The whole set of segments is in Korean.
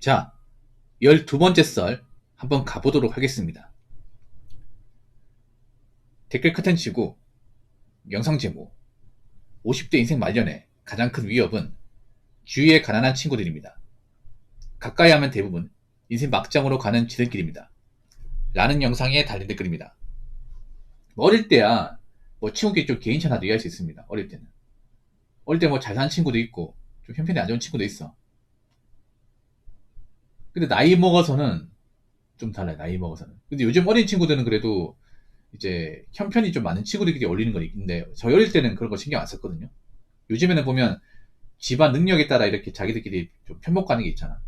자, 12번째 썰 한번 가보도록 하겠습니다. 댓글 커튼 치고 영상 제목 50대 인생 말년의 가장 큰 위협은 주위의 가난한 친구들입니다. 가까이 하면 대부분 인생 막장으로 가는 지름길입니다. 라는 영상에 달린 댓글입니다. 어릴 때야 친구끼리 좀 개인차 나도 이해할 수 있습니다. 어릴 때는. 어릴 때 잘 사는 친구도 있고 좀 형편이 안 좋은 친구도 있어. 근데 나이 먹어서는 좀 달라요. 나이 먹어서는. 근데 요즘 어린 친구들은 그래도 이제 형편이 좀 많은 친구들끼리 어울리는 건 있는데 저희 어릴 때는 그런 거 신경 안 썼거든요. 요즘에는 보면 집안 능력에 따라 이렇게 자기들끼리 좀 편먹가는 게 있잖아.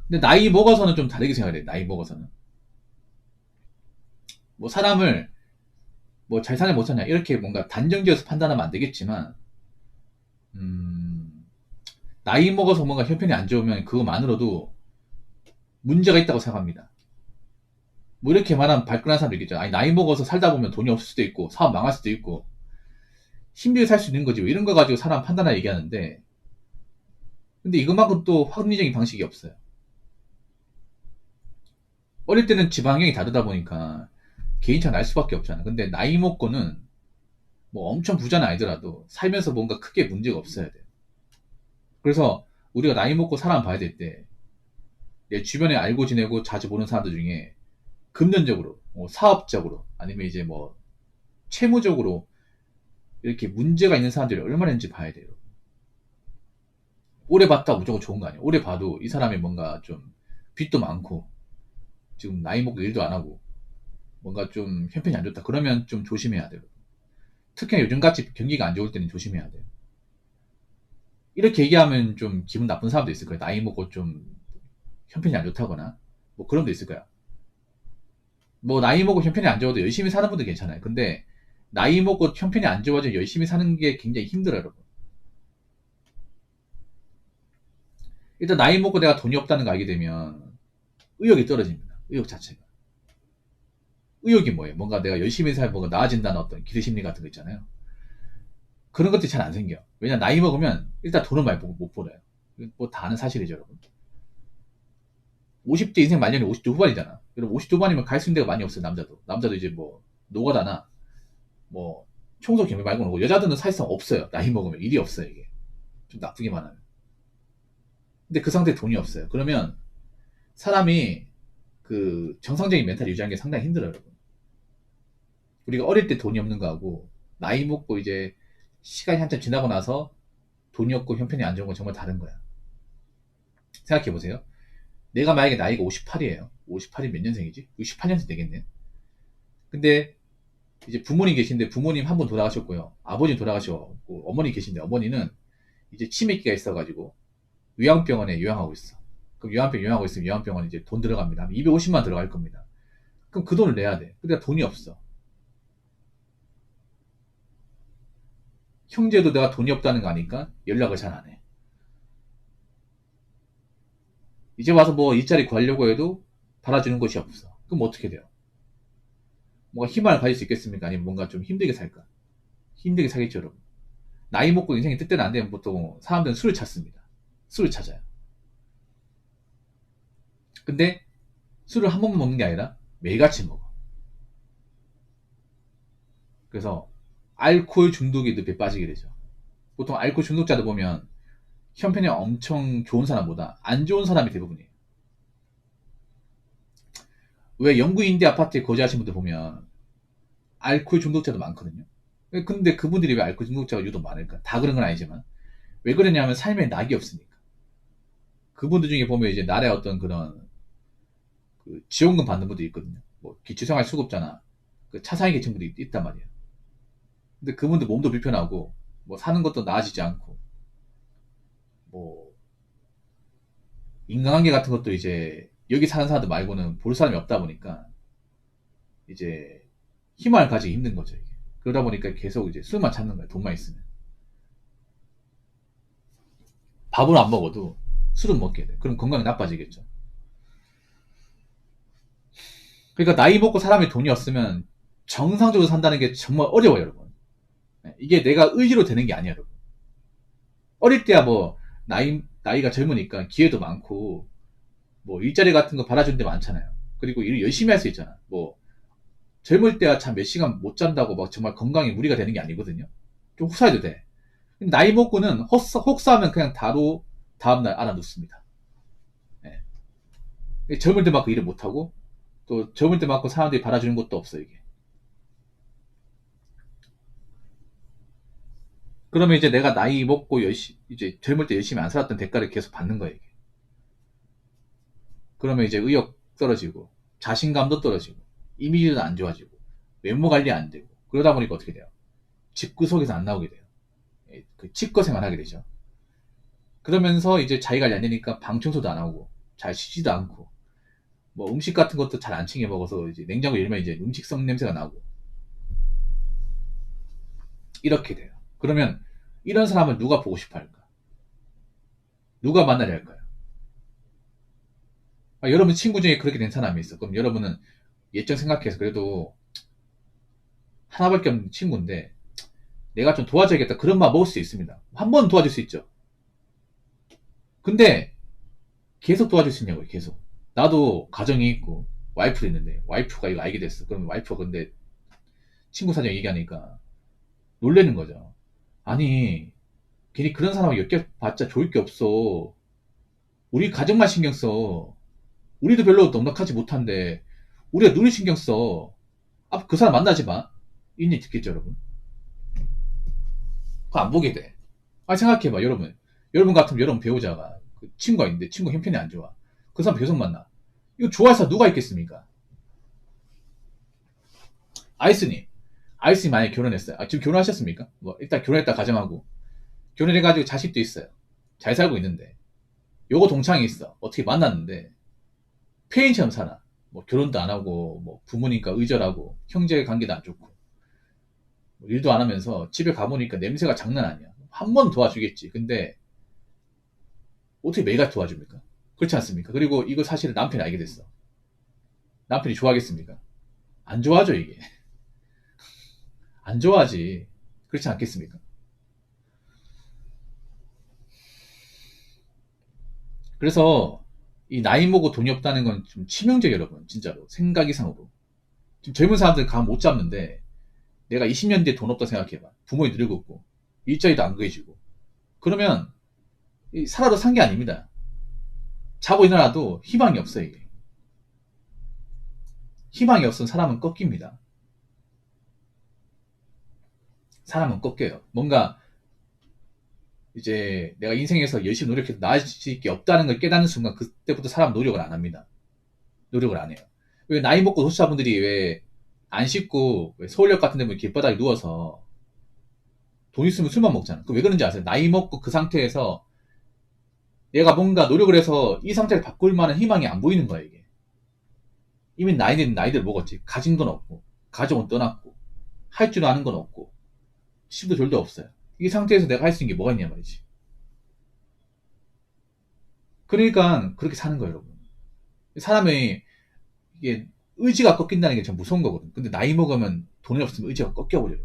근데 나이 먹어서는 좀 다르게 생각해. 나이 먹어서는 사람을 잘 사냐 못 사냐 이렇게 뭔가 단정지어서 판단하면 안 되겠지만 나이 먹어서 뭔가 형편이 안 좋으면 그거만으로도 문제가 있다고 생각합니다. 이렇게 말하면 발끈한 사람도 있겠죠. 아니 나이 먹어서 살다 보면 돈이 없을 수도 있고 사업 망할 수도 있고 힘들게 살 수 있는 거지 이런 거 가지고 사람 판단하라 얘기하는데 근데 이것만큼 또 합리적인 방식이 없어요. 어릴 때는 집 환경이 다르다 보니까 개인차 날 수밖에 없잖아. 근데 나이 먹고는 엄청 부자는 아니더라도 살면서 뭔가 크게 문제가 없어야 돼요. 그래서 우리가 나이 먹고 사람 봐야 될 때 내 주변에 알고 지내고 자주 보는 사람들 중에 금전적으로 사업적으로 아니면 이제 채무적으로 이렇게 문제가 있는 사람들이 얼마나 있는지 봐야 돼요. 오래 봤다 무조건 좋은 거 아니에요. 오래 봐도 이 사람이 뭔가 좀 빚도 많고 지금 나이 먹고 일도 안 하고 뭔가 좀 형편이 안 좋다. 그러면 좀 조심해야 돼요. 특히나 요즘같이 경기가 안 좋을 때는 조심해야 돼요. 이렇게 얘기하면 좀 기분 나쁜 사람도 있을 거예요. 나이 먹고 좀 형편이 안 좋다거나 그런 데 있을 거야. 나이 먹고 형편이 안 좋아도 열심히 사는 분들 괜찮아요. 근데 나이 먹고 형편이 안 좋아져 열심히 사는 게 굉장히 힘들어요, 여러분. 일단 나이 먹고 내가 돈이 없다는 거 알게 되면 의욕이 떨어집니다. 의욕 자체가. 의욕이 뭐예요? 뭔가 내가 열심히 살면 뭔가 나아진다는 어떤 기대심리 같은 거 있잖아요. 그런 것들이 잘 안 생겨. 왜냐 나이 먹으면 일단 돈을 많이 못 벌어요. 다 아는 사실이죠, 여러분. 50대 인생 말년이 50대 후반이잖아. 여러분 50대 후반이면 갈 수 있는 데가 많이 없어요, 남자도. 남자도 이제 노가다나 청소 경비 말고는 여자들은 사실상 없어요. 나이 먹으면 일이 없어요, 이게. 좀 나쁘기만 하면. 근데 그 상태에 돈이 없어요. 그러면 사람이 그 정상적인 멘탈을 유지하는 게 상당히 힘들어요, 여러분. 우리가 어릴 때 돈이 없는 거하고 나이 먹고 이제 시간이 한참 지나고 나서 돈이 없고 형편이 안 좋은 건 정말 다른 거야. 생각해 보세요. 내가 만약에 나이가 58이에요. 58이 몇 년생이지? 68년생 되겠네. 근데 이제 부모님 계신데 부모님 한 분 돌아가셨고요. 아버지 돌아가셨고 어머니 계신데 어머니는 이제 치매기가 있어가지고 요양병원에 요양하고 있어. 그럼 요양병 요양하고 있으면 요양병원에 이제 돈 들어갑니다. 250만 들어갈 겁니다. 그럼 그 돈을 내야 돼. 근데 돈이 없어. 형제도 내가 돈이 없다는 거 아니까 연락을 잘 안 해. 이제 와서 일자리 구하려고 해도 달아주는 것이 없어. 그럼 어떻게 돼요? 뭔가 희망을 가질 수 있겠습니까? 아니면 뭔가 좀 힘들게 살까? 힘들게 살겠죠, 여러분. 나이 먹고 인생이 뜻대로 안 되면 보통 사람들은 술을 찾습니다. 술을 찾아요. 근데 술을 한 번만 먹는 게 아니라 매일같이 먹어. 그래서 알코올 중독이 늪에 빠지게 되죠. 보통 알코올 중독자들 보면 형편이 엄청 좋은 사람보다 안 좋은 사람이 대부분이에요. 왜 영구 임대 아파트에 거주하시는 분들 보면 알코올 중독자도 많거든요. 근데 그분들이 왜 알코올 중독자가 유독 많을까? 다 그런 건 아니지만 왜 그러냐면 삶에 낙이 없으니까. 그분들 중에 보면 이제 나라의 어떤 그런 그 지원금 받는 분들이 있거든요. 기초생활 수급자나 그 차상위 계층분들이 있단 말이에요. 근데 그분들 몸도 불편하고 사는 것도 나아지지 않고 인간관계 같은 것도 이제 여기 사는 사람들 말고는 볼 사람이 없다 보니까 이제 희망을 가지기 힘든 거죠. 이게. 그러다 보니까 계속 이제 술만 찾는 거예요. 돈만 있으면. 밥을 안 먹어도 술은 먹게 돼. 그럼 건강이 나빠지겠죠. 그러니까 나이 먹고 사람이 돈이 없으면 정상적으로 산다는 게 정말 어려워요, 여러분. 이게 내가 의지로 되는 게 아니에요, 여러분. 어릴 때야 나이가 젊으니까 기회도 많고, 뭐, 일자리 같은 거 받아주는 데 많잖아요. 그리고 일을 열심히 할 수 있잖아. 뭐, 젊을 때야 참 몇 시간 못 잔다고 막 정말 건강에 무리가 되는 게 아니거든요. 좀 혹사해도 돼. 근데 나이 먹고는 혹사하면 그냥 바로 다음날 알아놓습니다. 예. 젊을 때만큼 일을 못하고, 또 젊을 때만큼 사람들이 받아주는 것도 없어, 이게. 그러면 이제 내가 나이 먹고 이제 젊을 때 열심히 안 살았던 대가를 계속 받는 거예요, 이게. 그러면 이제 의욕 떨어지고, 자신감도 떨어지고, 이미지도 안 좋아지고, 외모 관리 안 되고, 그러다 보니까 어떻게 돼요? 집구석에서 안 나오게 돼요. 예, 그 치과 생활 하게 되죠. 그러면서 이제 자기 관리 안 되니까 방 청소도 안 하고, 잘 쉬지도 않고, 뭐 음식 같은 것도 잘 안 챙겨 먹어서 이제 냉장고 열면 이제 음식 썩 냄새가 나고, 이렇게 돼요. 그러면 이런 사람을 누가 보고 싶어 할까? 누가 만나려 할까요? 여러분 친구 중에 그렇게 된 사람이 있어. 그럼 여러분은 예전 생각해서 그래도 하나밖에 없는 친구인데 내가 좀 도와줘야겠다. 그런 마음 먹을 수 있습니다. 한 번 도와줄 수 있죠. 근데 계속 도와줄 수 있냐고요. 계속. 나도 가정이 있고 와이프도 있는데 와이프가 이거 알게 됐어. 그러면 와이프가 근데 친구 사정 얘기하니까 놀래는 거죠. 아니 괜히 그런 사람을 엮여봤자 좋을 게 없어. 우리 가정만 신경 써. 우리도 별로 넉넉하지 못한데 우리가 눈을 신경 써. 그 사람 만나지 마. 이런 얘기 듣겠죠, 여러분? 그거 안 보게 돼. 생각해봐, 여러분. 여러분 같으면 여러분 배우자가 그 친구가 있는데 친구 형편이 안 좋아. 그 사람 계속 만나. 이거 좋아해서 누가 있겠습니까? 아이스님. 아이스님 만약에 결혼했어요. 지금 결혼하셨습니까? 뭐, 일단 결혼했다 가정하고. 결혼해가지고 자식도 있어요. 잘 살고 있는데. 요거 동창이 있어. 어떻게 만났는데. 폐인처럼 살아. 뭐, 결혼도 안 하고, 뭐, 부모님과 의절하고, 형제 관계도 안 좋고. 뭐 일도 안 하면서 집에 가보니까 냄새가 장난 아니야. 한 번 도와주겠지. 근데 어떻게 매일같이 도와줍니까? 그렇지 않습니까? 그리고 이거 사실은 남편이 알게 됐어. 남편이 좋아하겠습니까? 안 좋아하죠, 이게. 안 좋아하지. 그렇지 않겠습니까? 그래서 이 나이 먹고 돈이 없다는 건 좀 치명적, 여러분. 진짜로. 생각 이상으로. 지금 젊은 사람들 감 못 잡는데 내가 20년 뒤에 돈 없다 생각해봐. 부모님 늙었고 일자리도 안 구해지고 그러면 살아도 산 게 아닙니다. 자고 일어나도 희망이 없어요, 이게. 희망이 없으면 사람은 꺾입니다. 사람은 꺾여요. 뭔가 이제 내가 인생에서 열심히 노력해서 나아질 게 없다는 걸 깨닫는 순간 그때부터 사람 노력을 안 합니다. 노력을 안 해요. 왜 나이 먹고 소수자분들이 왜 안 씻고 왜 서울역 같은 데 보면 길바닥에 누워서 돈 있으면 술만 먹잖아. 그 왜 그런지 아세요? 나이 먹고 그 상태에서 내가 뭔가 노력을 해서 이 상태를 바꿀 만한 희망이 안 보이는 거야, 이게. 이미 나이들 먹었지. 가진 건 없고, 가정은 떠났고, 할 줄 아는 건 없고, 시도 졸도 없어요. 이 상태에서 내가 할 수 있는 게 뭐가 있냐 말이지. 그러니까 그렇게 사는 거예요, 여러분. 사람의 이게 의지가 꺾인다는 게 참 무서운 거거든. 근데 나이 먹으면 돈이 없으면 의지가 꺾여버려요.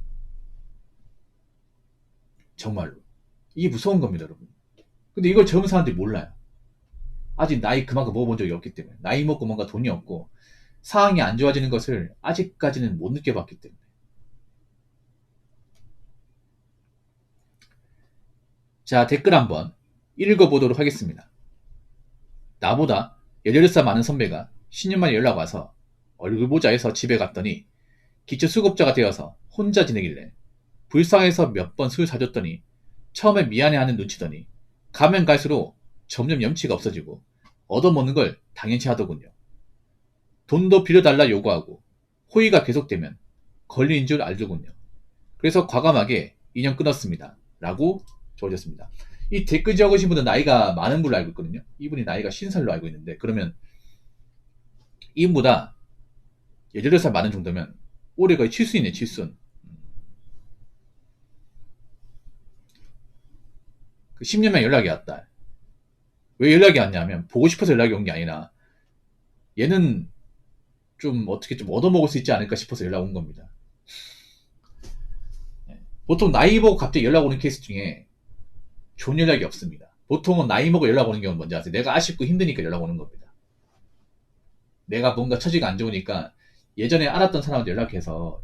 정말로. 이게 무서운 겁니다, 여러분. 근데 이걸 젊은 사람들이 몰라요. 아직 나이 그만큼 먹어본 적이 없기 때문에. 나이 먹고 뭔가 돈이 없고 상황이 안 좋아지는 것을 아직까지는 못 느껴봤기 때문에. 자, 댓글 한번 읽어보도록 하겠습니다. 나보다 18살 많은 선배가 10년 만에 연락 와서 얼굴 보자 해서 집에 갔더니 기초수급자가 되어서 혼자 지내길래 불쌍해서 몇 번 술 사줬더니 처음에 미안해하는 눈치더니 가면 갈수록 점점 염치가 없어지고 얻어먹는 걸 당연시 하더군요. 돈도 빌려달라 요구하고 호의가 계속되면 걸리는 줄 알더군요. 그래서 과감하게 인연 끊었습니다. 라고 적어졌습니다. 이 댓글 적으신 분은 나이가 많은 분으로 알고 있거든요. 이분이 나이가 50살로 알고 있는데 그러면 이분보다 18살 많은 정도면 올해 거의 칠순이네, 칠순. 그 10년 만에 연락이 왔다. 왜 연락이 왔냐면 보고 싶어서 연락이 온 게 아니라 얘는 좀 어떻게 좀 얻어먹을 수 있지 않을까 싶어서 연락 온 겁니다. 보통 나이 보고 갑자기 연락 오는 케이스 중에 좋은 연락이 없습니다. 보통은 나이 먹어 연락 오는 경우는 뭔지 아세요? 내가 아쉽고 힘드니까 연락 오는 겁니다. 내가 뭔가 처지가 안 좋으니까 예전에 알았던 사람한테 연락해서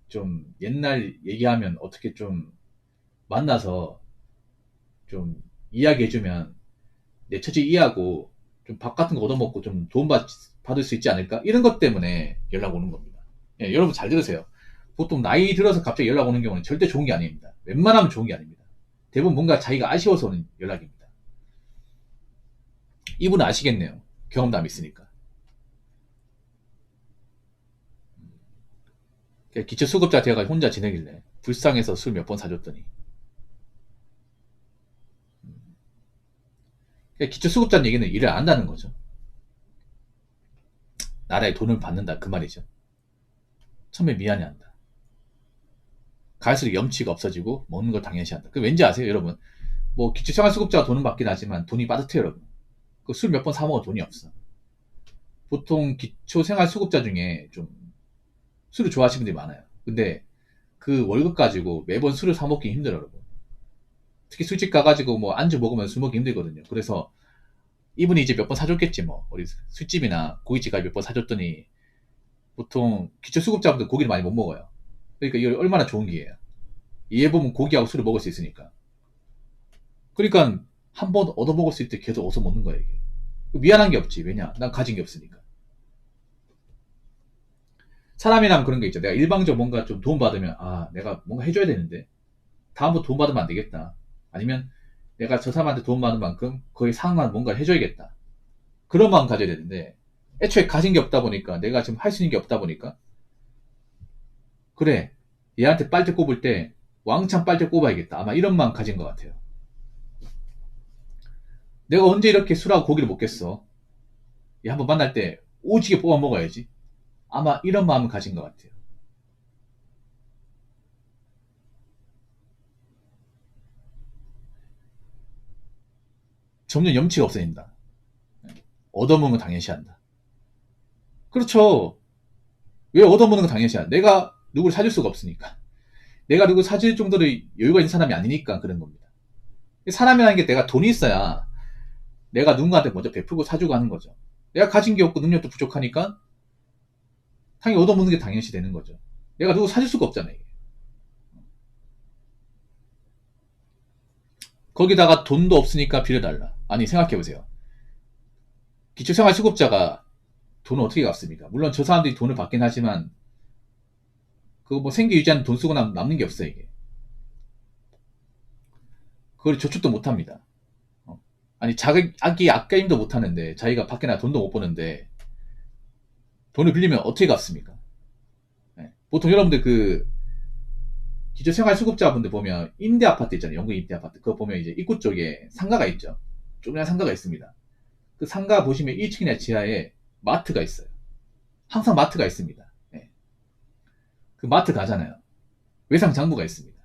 좀 옛날 얘기하면 어떻게 좀 만나서 좀 이야기해주면 내 처지 이해하고 좀 밥 같은 거 얻어먹고 좀 도움 받을 수 있지 않을까? 이런 것 때문에 연락 오는 겁니다. 예, 여러분 잘 들으세요. 보통 나이 들어서 갑자기 연락 오는 경우는 절대 좋은 게 아닙니다. 웬만하면 좋은 게 아닙니다. 대부분 뭔가 자기가 아쉬워서 오는 연락입니다. 이분은 아시겠네요. 경험담이 있으니까. 기초수급자 되어가지고 혼자 지내길래 불쌍해서 술 몇 번 사줬더니 기초수급자는 얘기는 일을 안 한다는 거죠. 나라에 돈을 받는다 그 말이죠. 처음에 미안해한다. 갈수록 염치가 없어지고 먹는 걸 당연시한다. 그 왠지 아세요 여러분? 뭐 기초생활수급자가 돈은 받긴 하지만 돈이 빠듯해요 여러분. 그 술 몇 번 사 먹어 돈이 없어. 보통 기초생활수급자 중에 좀 술을 좋아하시는 분들이 많아요. 근데 그 월급 가지고 매번 술을 사 먹기 힘들어요 여러분. 특히 술집 가가지고 뭐 안주 먹으면 술 먹기 힘들거든요. 그래서 이분이 이제 몇 번 사줬겠지 뭐. 우리 술집이나 고깃집 가서 몇 번 사줬더니 보통 기초수급자분들 고기를 많이 못 먹어요. 그러니까 이거 얼마나 좋은 기회예요. 이해 보면 고기하고 술을 먹을 수 있으니까. 그러니까 한 번 얻어먹을 수 있을 때 계속 얻어 먹는 거야 이게. 미안한 게 없지. 왜냐? 난 가진 게 없으니까. 사람이라면 그런 게 있죠. 내가 일방적으로 뭔가 좀 도움받으면 아 내가 뭔가 해줘야 되는데 다음부터 도움받으면 안 되겠다. 아니면 내가 저 사람한테 도움받는 만큼 거의 상한 뭔가 해줘야겠다. 그런 마음 가져야 되는데 애초에 가진 게 없다 보니까 내가 지금 할 수 있는 게 없다 보니까 그래 얘한테 빨대 꼽을 때 왕창 빨대 꼽아야겠다. 아마 이런 마음 가진 것 같아요. 내가 언제 이렇게 술하고 고기를 먹겠어. 얘 한번 만날 때 오지게 뽑아 먹어야지. 아마 이런 마음을 가진 것 같아요. 점점 염치가 없어진다. 얻어먹는 거 당연시한다. 그렇죠. 왜 얻어먹는 거 당연시한다. 내가 누구를 사줄 수가 없으니까. 내가 누구 사줄 정도의 여유가 있는 사람이 아니니까 그런 겁니다. 사람이라는 게 내가 돈이 있어야 내가 누군가한테 먼저 베풀고 사주고 하는 거죠. 내가 가진 게 없고 능력도 부족하니까 당연히 얻어먹는 게 당연시 되는 거죠. 내가 누구 사줄 수가 없잖아요. 이게. 거기다가 돈도 없으니까 빌려달라. 아니 생각해보세요. 기초생활수급자가 돈을 어떻게 갚습니까? 물론 저 사람들이 돈을 받긴 하지만 그거 뭐 생계 유지하는 돈 쓰고 남는 게 없어요 이게. 그걸 저축도 못합니다. 아니 자기 아껴임도 못하는데 자기가 밖에 나 돈도 못 버는데 돈을 빌리면 어떻게 갚습니까? 네. 보통 여러분들 그 기초생활수급자분들 보면 임대 아파트 있잖아요. 연금 임대 아파트. 그거 보면 이제 입구 쪽에 상가가 있죠. 조그만 상가가 있습니다. 그 상가 보시면 1층이나 지하에 마트가 있어요. 항상 마트가 있습니다. 네. 그 마트 가잖아요. 외상장부가 있습니다.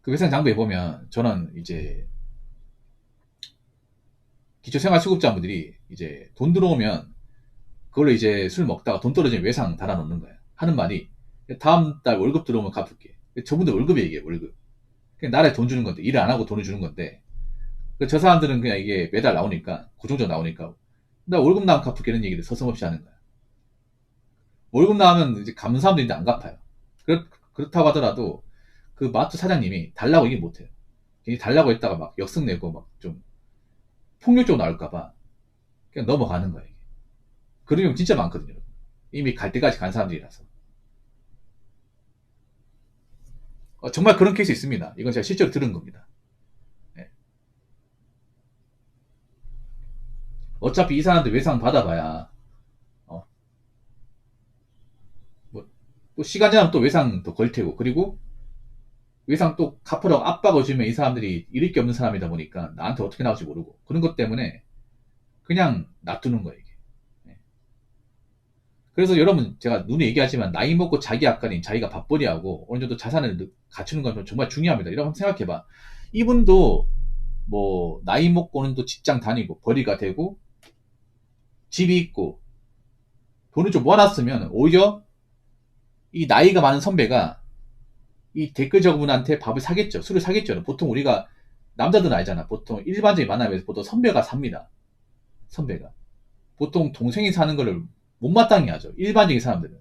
그 외상장부에 보면 저는 이제 기초생활수급자분들이 이제 돈 들어오면 그걸로 이제 술 먹다가 돈 떨어지면 외상 달아놓는 거예요. 하는 말이 다음 달 월급 들어오면 갚을게. 저분들 월급이 이게 월급. 그냥 나라에 돈 주는 건데 일을 안 하고 돈을 주는 건데 저 사람들은 그냥 이게 매달 나오니까 고정적 나오니까 나 월급 나오면 갚을게 이런 얘기를 서슴없이 하는 거야. 월급 나오면 이제 갚는 사람들인데 안 갚아요. 그렇다고 하더라도 그 마트 사장님이 달라고 얘기 못해요. 괜히 달라고 했다가 막 역성내고 막 좀 폭력적으로 나올까봐 그냥 넘어가는 거예요. 이게. 그런 경우 진짜 많거든요. 이미 갈 때까지 간 사람들이라서. 정말 그런 케이스 있습니다. 이건 제가 실제로 들은 겁니다. 네. 어차피 이 사람들 외상 받아봐야 어, 또 시간 지나면 또 외상 또 걸 테고 그리고 외상 또 갚으라고 압박을 주면 이 사람들이 잃을 게 없는 사람이다 보니까 나한테 어떻게 나올지 모르고 그런 것 때문에 그냥 놔두는 거예요. 이게. 네. 그래서 여러분 제가 눈에 얘기하지만 나이 먹고 자기 앞가림 자기가 밥벌이하고 어느 정도 자산을 갖추는 건 정말 중요합니다. 이러면 생각해봐. 이분도 뭐 나이 먹고는 또 직장 다니고 벌이가 되고 집이 있고 돈을 좀 모아놨으면 오히려 이 나이가 많은 선배가 이 댓글 적은분한테 밥을 사겠죠. 술을 사겠죠. 보통 우리가 남자들은 알잖아. 보통 일반적인 만남에서 보통 선배가 삽니다. 선배가. 보통 동생이 사는 거를 못마땅해 하죠. 일반적인 사람들은.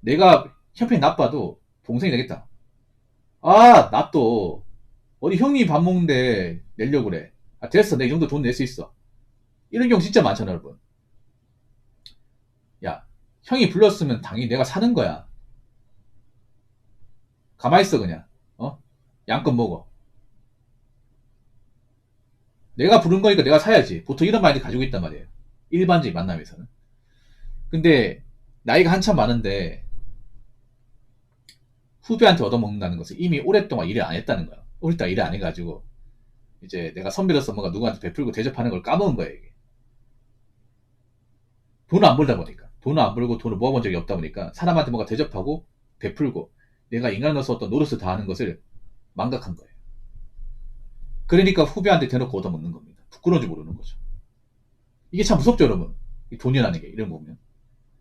내가 형편이 나빠도 동생이 되겠다. 아, 나 또 어디 형님 밥 먹는데 내려고 그래. 아, 됐어. 내 이 정도 돈 낼 수 있어. 이런 경우 진짜 많잖아, 여러분. 야, 형이 불렀으면 당연히 내가 사는 거야. 가만히 있어, 그냥. 어? 양껏 먹어. 내가 부른 거니까 내가 사야지. 보통 이런 마인드 가지고 있단 말이에요. 일반적인 만남에서는. 근데 나이가 한참 많은데 후배한테 얻어먹는다는 것은 이미 오랫동안 일을 안 했다는 거야. 오랫동안 일을 안 해가지고 이제 내가 선배로서 뭔가 누구한테 베풀고 대접하는 걸 까먹은 거야, 이게. 돈을 안 벌다 보니까. 돈을 안 벌고 돈을 모아본 적이 없다 보니까 사람한테 뭔가 대접하고 베풀고 내가 인간으로서 어떤 노릇을 다하는 것을 망각한 거예요. 그러니까 후배한테 대놓고 얻어먹는 겁니다. 부끄러운지 모르는 거죠. 이게 참 무섭죠, 여러분. 이 돈이라는 게, 이런 거 보면.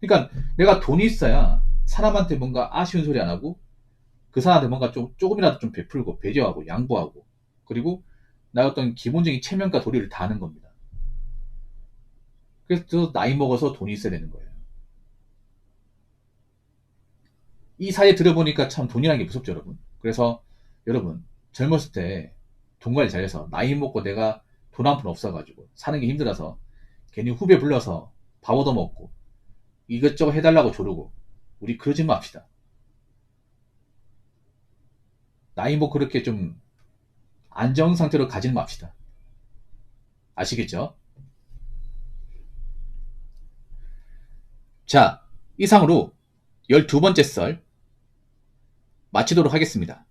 그러니까 내가 돈이 있어야 사람한테 뭔가 아쉬운 소리 안 하고 그 사람한테 뭔가 조금이라도 좀 베풀고 배려하고 양보하고 그리고 나의 어떤 기본적인 체면과 도리를 다하는 겁니다. 그래서 나이 먹어서 돈이 있어야 되는 거예요. 이 사이에 들어보니까 참 돈이라는 게 무섭죠, 여러분. 그래서 여러분 젊었을 때 돈 관리 잘해서 나이 먹고 내가 돈 한 푼 없어가지고 사는 게 힘들어서 괜히 후배 불러서 밥 얻어먹고 이것저것 해달라고 조르고 우리 그러지 맙시다. 나이 뭐 그렇게 좀 안정 상태로 가지는 맙시다. 아시겠죠? 자, 이상으로 12번째 썰 마치도록 하겠습니다.